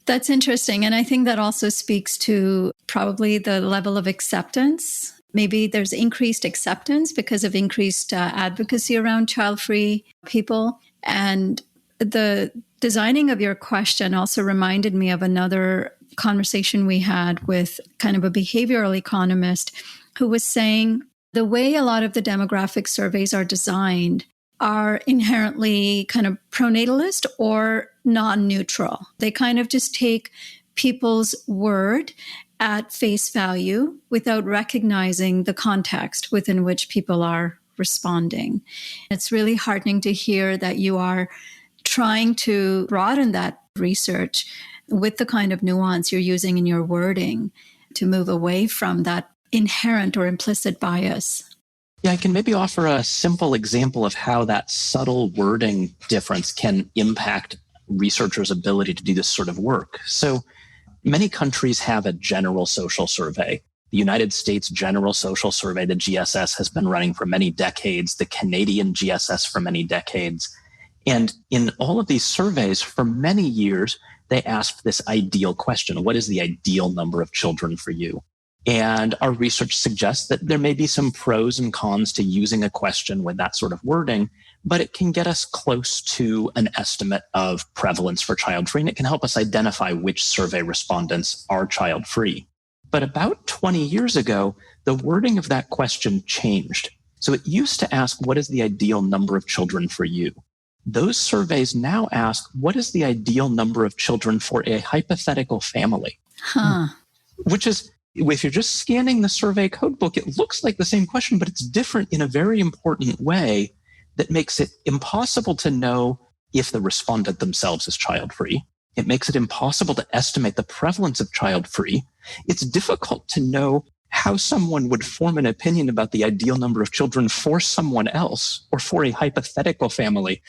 That's interesting. And I think that also speaks to probably the level of acceptance. Maybe there's increased acceptance because of increased advocacy around child-free people. And the designing of your question also reminded me of another conversation we had with kind of a behavioral economist who was saying the way a lot of the demographic surveys are designed are inherently kind of pronatalist or non-neutral. They kind of just take people's word at face value without recognizing the context within which people are responding. It's really heartening to hear that you are trying to broaden that research with the kind of nuance you're using in your wording to move away from that inherent or implicit bias. Yeah, I can maybe offer a simple example of how that subtle wording difference can impact researchers' ability to do this sort of work. So many countries have a general social survey. The United States General Social Survey, the GSS, has been running for many decades, the Canadian GSS for many decades. And in all of these surveys, for many years, they asked this ideal question: what is the ideal number of children for you? And our research suggests that there may be some pros and cons to using a question with that sort of wording, but it can get us close to an estimate of prevalence for child-free, and it can help us identify which survey respondents are child-free. But about 20 years ago, the wording of that question changed. So it used to ask, what is the ideal number of children for you? Those surveys now ask, what is the ideal number of children for a hypothetical family? Which is, if you're just scanning the survey codebook, it looks like the same question, but it's different in a very important way that makes it impossible to know if the respondent themselves is child-free. It makes it impossible to estimate the prevalence of child-free. It's difficult to know how someone would form an opinion about the ideal number of children for someone else or for a hypothetical family.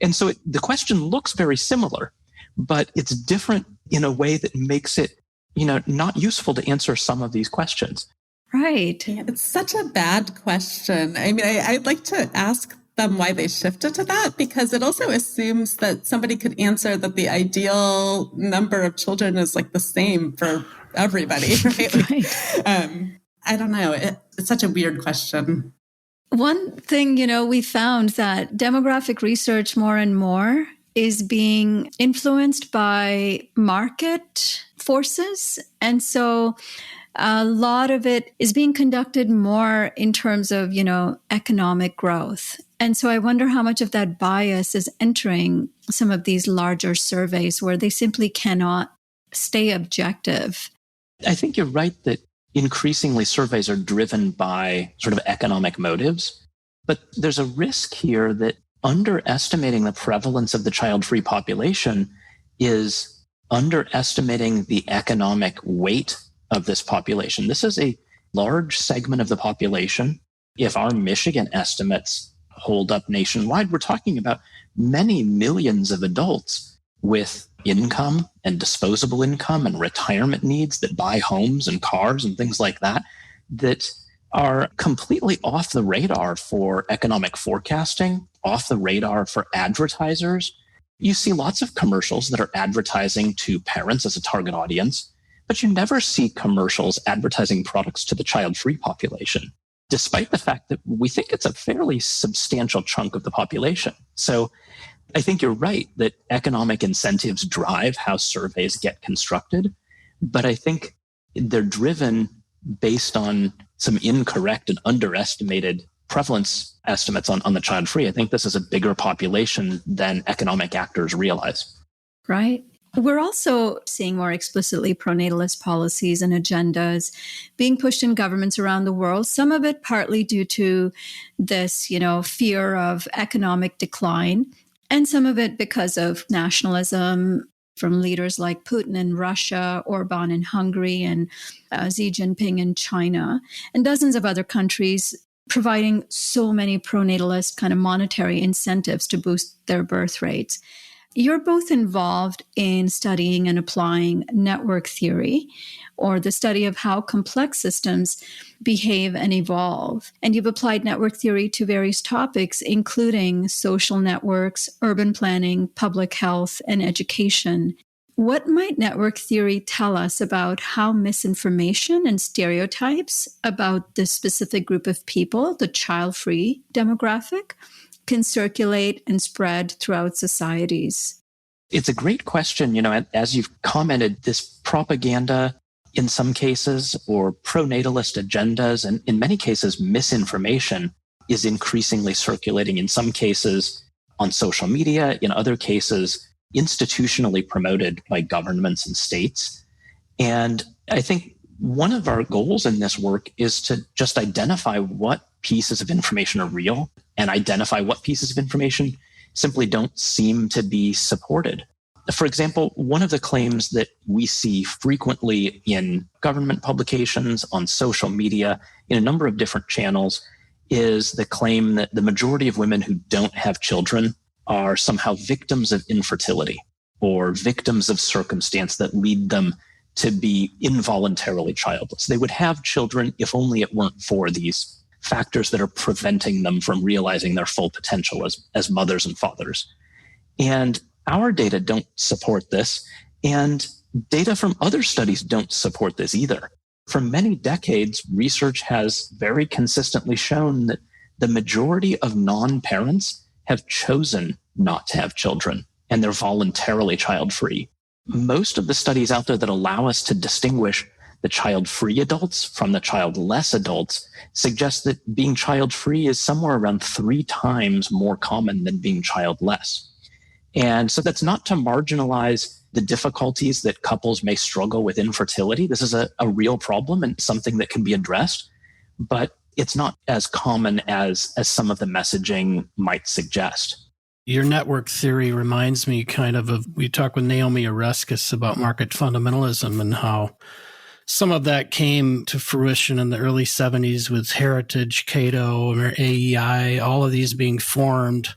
And so the question looks very similar, but it's different in a way that makes it not useful to answer some of these questions. Right. Yeah, it's such a bad question. I mean, I'd like to ask them why they shifted to that, because it also assumes that somebody could answer that the ideal number of children is like the same for everybody, right? I don't know. It's such a weird question. One thing, we found that demographic research more and more is being influenced by market forces. And so a lot of it is being conducted more in terms of, economic growth. And so I wonder how much of that bias is entering some of these larger surveys where they simply cannot stay objective. I think you're right that increasingly surveys are driven by sort of economic motives, but there's a risk here that underestimating the prevalence of the child-free population is underestimating the economic weight of this population. This is a large segment of the population. If our Michigan estimates hold up nationwide, we're talking about many millions of adults with income and disposable income and retirement needs that buy homes and cars and things like that, that are completely off the radar for economic forecasting, off the radar for advertisers. You see lots of commercials that are advertising to parents as a target audience, but you never see commercials advertising products to the child-free population, despite the fact that we think it's a fairly substantial chunk of the population. So I think you're right that economic incentives drive how surveys get constructed, but I think they're driven based on some incorrect and underestimated prevalence estimates on the child-free. I think this is a bigger population than economic actors realize. Right. We're also seeing more explicitly pronatalist policies and agendas being pushed in governments around the world, some of it partly due to this, fear of economic decline, and some of it because of nationalism, from leaders like Putin in Russia, Orban in Hungary, and Xi Jinping in China, and dozens of other countries providing so many pronatalist kind of monetary incentives to boost their birth rates. You're both involved in studying and applying network theory, or the study of how complex systems behave and evolve. And you've applied network theory to various topics, including social networks, urban planning, public health, and education. What might network theory tell us about how misinformation and stereotypes about this specific group of people, the child-free demographic, can circulate and spread throughout societies? It's a great question. As you've commented, this propaganda in some cases, or pronatalist agendas, and in many cases, misinformation is increasingly circulating, in some cases on social media, in other cases, institutionally promoted by governments and states. And I think one of our goals in this work is to just identify what pieces of information are real and identify what pieces of information simply don't seem to be supported. For example, one of the claims that we see frequently in government publications, on social media, in a number of different channels, is the claim that the majority of women who don't have children are somehow victims of infertility or victims of circumstance that lead them to be involuntarily childless. They would have children if only it weren't for these factors that are preventing them from realizing their full potential as mothers and fathers. And our data don't support this, and data from other studies don't support this either. For many decades, research has very consistently shown that the majority of non-parents have chosen not to have children, and they're voluntarily child-free. Most of the studies out there that allow us to distinguish the child-free adults from the childless adults suggest that being child-free is somewhere around 3 times more common than being childless. And so that's not to marginalize the difficulties that couples may struggle with infertility. This is a real problem and something that can be addressed, but it's not as common as some of the messaging might suggest. Your network theory reminds me kind of we talked with Naomi Oreskes about market fundamentalism and how some of that came to fruition in the early 70s with Heritage, Cato, or AEI, all of these being formed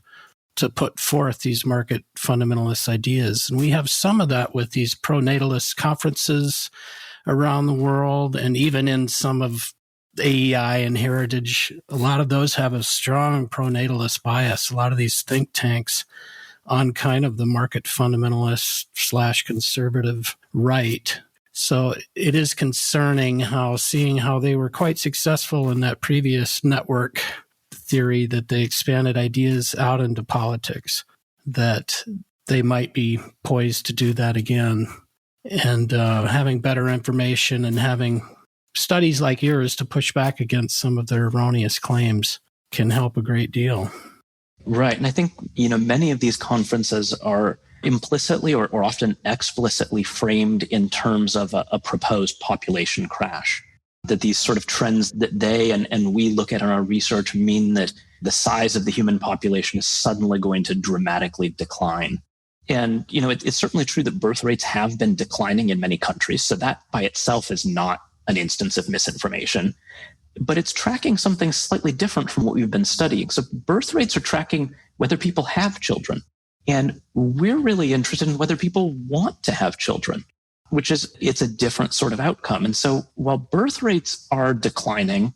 to put forth these market fundamentalist ideas. And we have some of that with these pronatalist conferences around the world, and even in some of AEI and Heritage, a lot of those have a strong pronatalist bias. A lot of these think tanks on kind of the market fundamentalist / conservative right. So it is concerning seeing how they were quite successful in that previous network theory, that they expanded ideas out into politics, that they might be poised to do that again. And having better information and having studies like yours to push back against some of their erroneous claims can help a great deal. Right. And I think, many of these conferences are implicitly or often explicitly framed in terms of a proposed population crash. That these sort of trends that they and we look at in our research mean that the size of the human population is suddenly going to dramatically decline. And, it's certainly true that birth rates have been declining in many countries. So that by itself is not an instance of misinformation. But it's tracking something slightly different from what we've been studying. So birth rates are tracking whether people have children. And we're really interested in whether people want to have children, it's a different sort of outcome. And so while birth rates are declining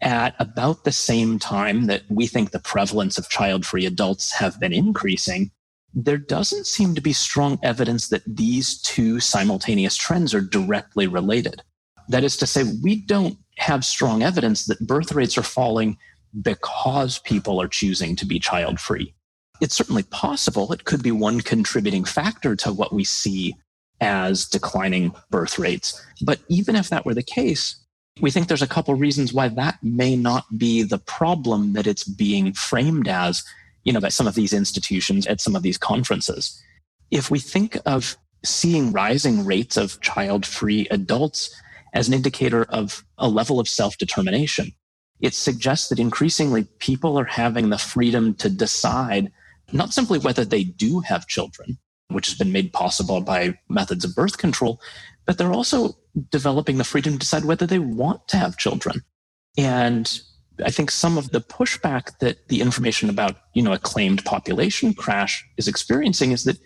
at about the same time that we think the prevalence of child-free adults have been increasing, there doesn't seem to be strong evidence that these two simultaneous trends are directly related. That is to say, we don't have strong evidence that birth rates are falling because people are choosing to be child-free. It's certainly possible. It could be one contributing factor to what we see as declining birth rates. But even if that were the case, we think there's a couple reasons why that may not be the problem that it's being framed as, by some of these institutions at some of these conferences. If we think of seeing rising rates of child-free adults as an indicator of a level of self-determination, it suggests that increasingly people are having the freedom to decide not simply whether they do have children, which has been made possible by methods of birth control, but they're also developing the freedom to decide whether they want to have children. And I think some of the pushback that the information about, a claimed population crash is experiencing is that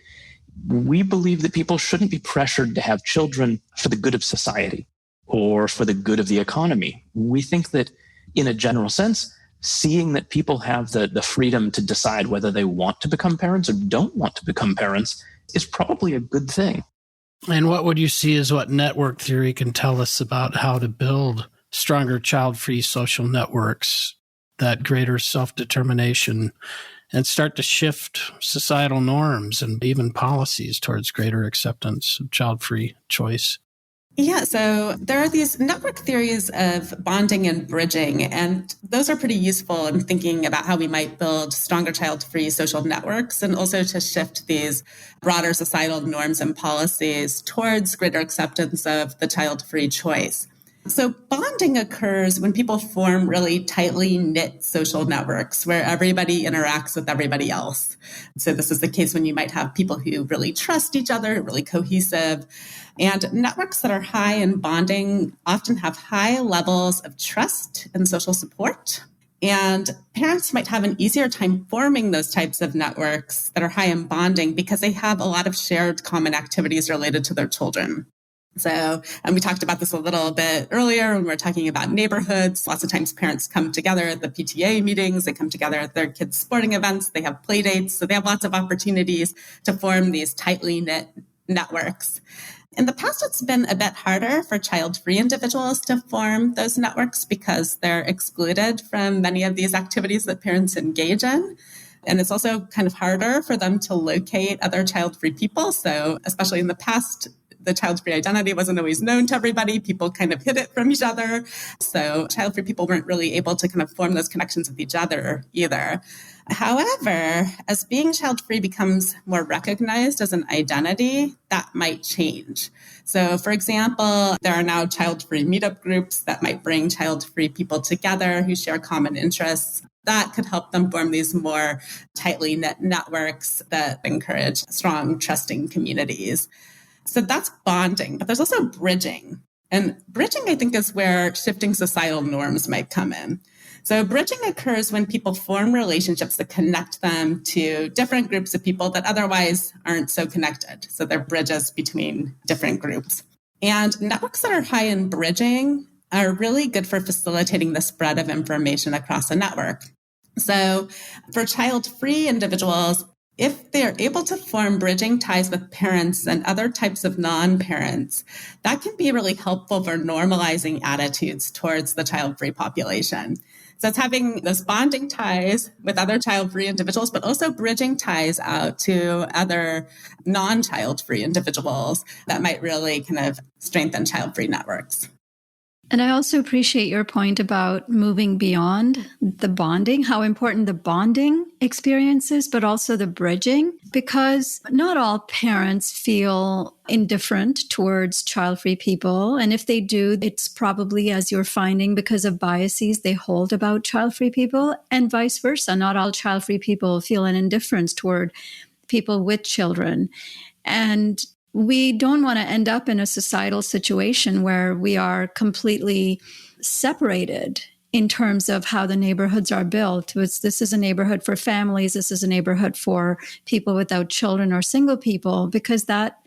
we believe that people shouldn't be pressured to have children for the good of society or for the good of the economy. We think that in a general sense, seeing that people have the freedom to decide whether they want to become parents or don't want to become parents is probably a good thing. And what would you see as what network theory can tell us about how to build stronger child-free social networks, that greater self-determination, and start to shift societal norms and even policies towards greater acceptance of child-free choice? Yeah, so there are these network theories of bonding and bridging, and those are pretty useful in thinking about how we might build stronger child-free social networks and also to shift these broader societal norms and policies towards greater acceptance of the child-free choice. So bonding occurs when people form really tightly knit social networks where everybody interacts with everybody else. So this is the case when you might have people who really trust each other, really cohesive. And networks that are high in bonding often have high levels of trust and social support. And parents might have an easier time forming those types of networks that are high in bonding because they have a lot of shared common activities related to their children. So, and we talked about this a little bit earlier when we were talking about neighborhoods. Lots of times parents come together at the PTA meetings, they come together at their kids' sporting events, they have play dates. So they have lots of opportunities to form these tightly knit networks. In the past, it's been a bit harder for child-free individuals to form those networks because they're excluded from many of these activities that parents engage in. And it's also kind of harder for them to locate other child-free people. So especially in the past, the child-free identity wasn't always known to everybody. People kind of hid it from each other. So child-free people weren't really able to kind of form those connections with each other either. However, as being child-free becomes more recognized as an identity, that might change. So, for example, there are now child-free meetup groups that might bring child-free people together who share common interests. That could help them form these more tightly knit networks that encourage strong, trusting communities. So that's bonding, but there's also bridging. And bridging, I think, is where shifting societal norms might come in. So bridging occurs when people form relationships that connect them to different groups of people that otherwise aren't so connected. So they're bridges between different groups. And networks that are high in bridging are really good for facilitating the spread of information across a network. So for child-free individuals, if they're able to form bridging ties with parents and other types of non-parents, that can be really helpful for normalizing attitudes towards the child-free population. So it's having those bonding ties with other child-free individuals, but also bridging ties out to other non-child-free individuals that might really kind of strengthen child-free networks. And I also appreciate your point about moving beyond the bonding, how important the bonding experience is, but also the bridging, because not all parents feel indifferent towards child-free people. And if they do, it's probably, as you're finding, because of biases they hold about child-free people, and vice versa. Not all child-free people feel an indifference toward people with children. And we don't want to end up in a societal situation where we are completely separated in terms of how the neighborhoods are built. This is a neighborhood for families. This is a neighborhood for people without children or single people, because that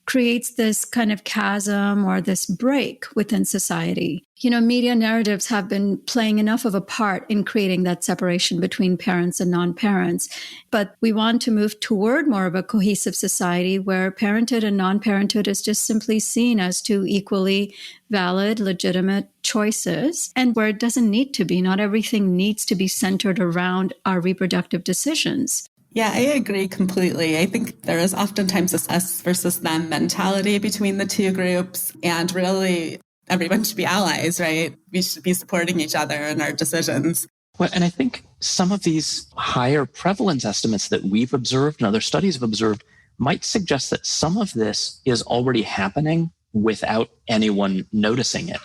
creates this kind of chasm or this break within society. You know, media narratives have been playing enough of a part in creating that separation between parents and non-parents. But we want to move toward more of a cohesive society where parenthood and non-parenthood is just simply seen as two equally valid, legitimate choices, and where it doesn't need to be. Not everything needs to be centered around our reproductive decisions. Yeah, I agree completely. I think there is oftentimes this us versus them mentality between the two groups, and really everyone should be allies, right? We should be supporting each other in our decisions. Well, and I think some of these higher prevalence estimates that we've observed and other studies have observed might suggest that some of this is already happening without anyone noticing it.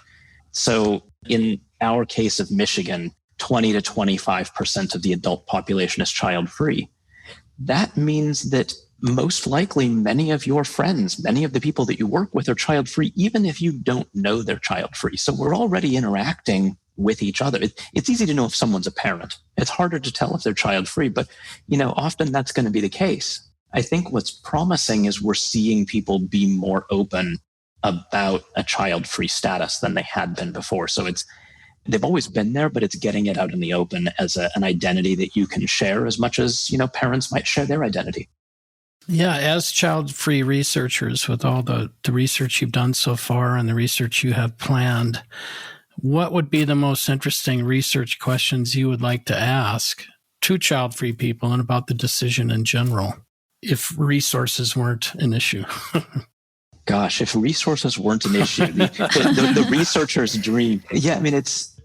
So in our case of Michigan, 20 to 25% of the adult population is child-free. That means that most likely many of your friends, many of the people that you work with are child-free, even if you don't know they're child-free. So we're already interacting with each other. It's easy to know if someone's a parent. It's harder to tell if they're child-free, but often that's going to be the case. I think what's promising is we're seeing people be more open about a child-free status than they had been before. So they've always been there, but it's getting it out in the open as an identity that you can share as much as, parents might share their identity. Yeah, as child-free researchers, with all the research you've done so far and the research you have planned, what would be the most interesting research questions you would like to ask to child-free people and about the decision in general, if resources weren't an issue? Gosh, if resources weren't an issue, the researcher's dream. Yeah,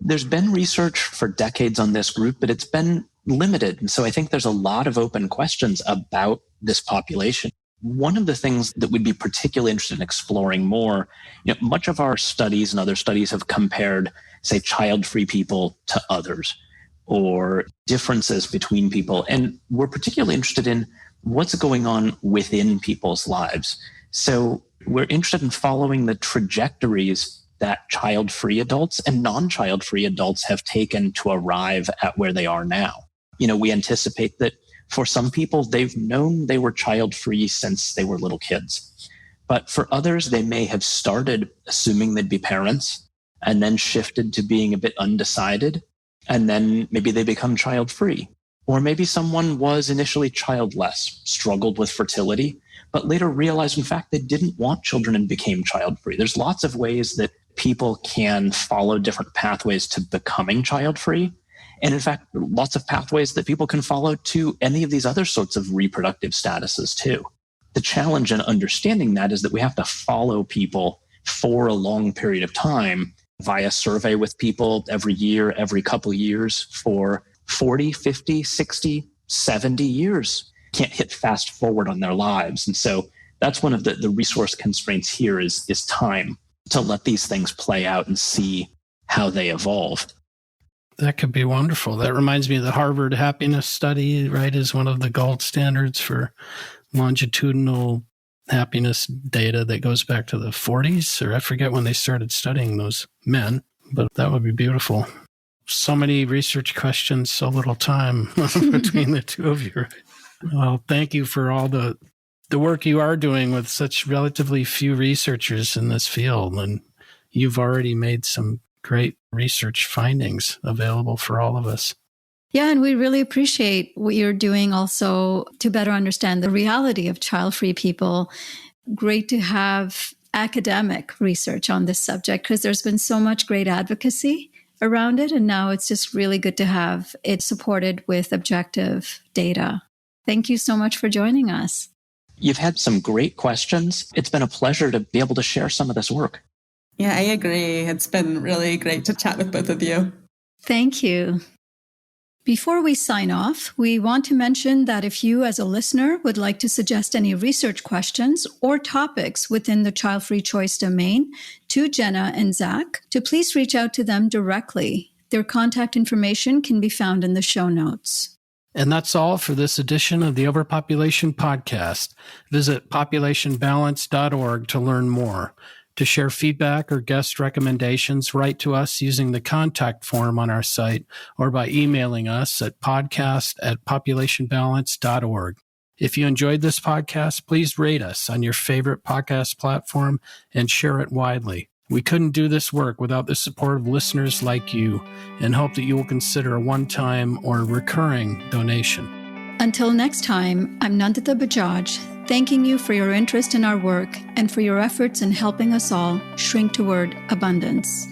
there's been research for decades on this group, but it's been limited. And so I think there's a lot of open questions about this population. One of the things that we'd be particularly interested in exploring more, much of our studies and other studies have compared, say, child-free people to others or differences between people. And we're particularly interested in what's going on within people's lives. So we're interested in following the trajectories that child-free adults and non-child-free adults have taken to arrive at where they are now. We anticipate that for some people, they've known they were child-free since they were little kids. But for others, they may have started assuming they'd be parents and then shifted to being a bit undecided. And then maybe they become child-free. Or maybe someone was initially childless, struggled with fertility, but later realized, in fact, they didn't want children and became child-free. There's lots of ways that people can follow different pathways to becoming child-free. And in fact, lots of pathways that people can follow to any of these other sorts of reproductive statuses too. The challenge in understanding that is that we have to follow people for a long period of time via survey with people every year, every couple of years for 40, 50, 60, 70 years. Can't hit fast forward on their lives. And so that's one of the resource constraints here is time to let these things play out and see how they evolve. That could be wonderful. That reminds me of the Harvard happiness study, right, is one of the gold standards for longitudinal happiness data that goes back to the 40s, or I forget when they started studying those men, but that would be beautiful. So many research questions, so little time between the two of you. Well, thank you for all the work you are doing with such relatively few researchers in this field. And you've already made some great research findings available for all of us. Yeah, and we really appreciate what you're doing also to better understand the reality of child-free people. Great to have academic research on this subject because there's been so much great advocacy around it. And now it's just really good to have it supported with objective data. Thank you so much for joining us. You've had some great questions. It's been a pleasure to be able to share some of this work. Yeah, I agree. It's been really great to chat with both of you. Thank you. Before we sign off, we want to mention that if you as a listener would like to suggest any research questions or topics within the child-free choice domain to Jenna and Zak, to please reach out to them directly. Their contact information can be found in the show notes. And that's all for this edition of the Overpopulation Podcast. Visit populationbalance.org to learn more. To share feedback or guest recommendations, write to us using the contact form on our site or by emailing us at podcast@populationbalance.org. If you enjoyed this podcast, please rate us on your favorite podcast platform and share it widely. We couldn't do this work without the support of listeners like you and hope that you will consider a one-time or recurring donation. Until next time, I'm Nandita Bajaj, thanking you for your interest in our work and for your efforts in helping us all shrink toward abundance.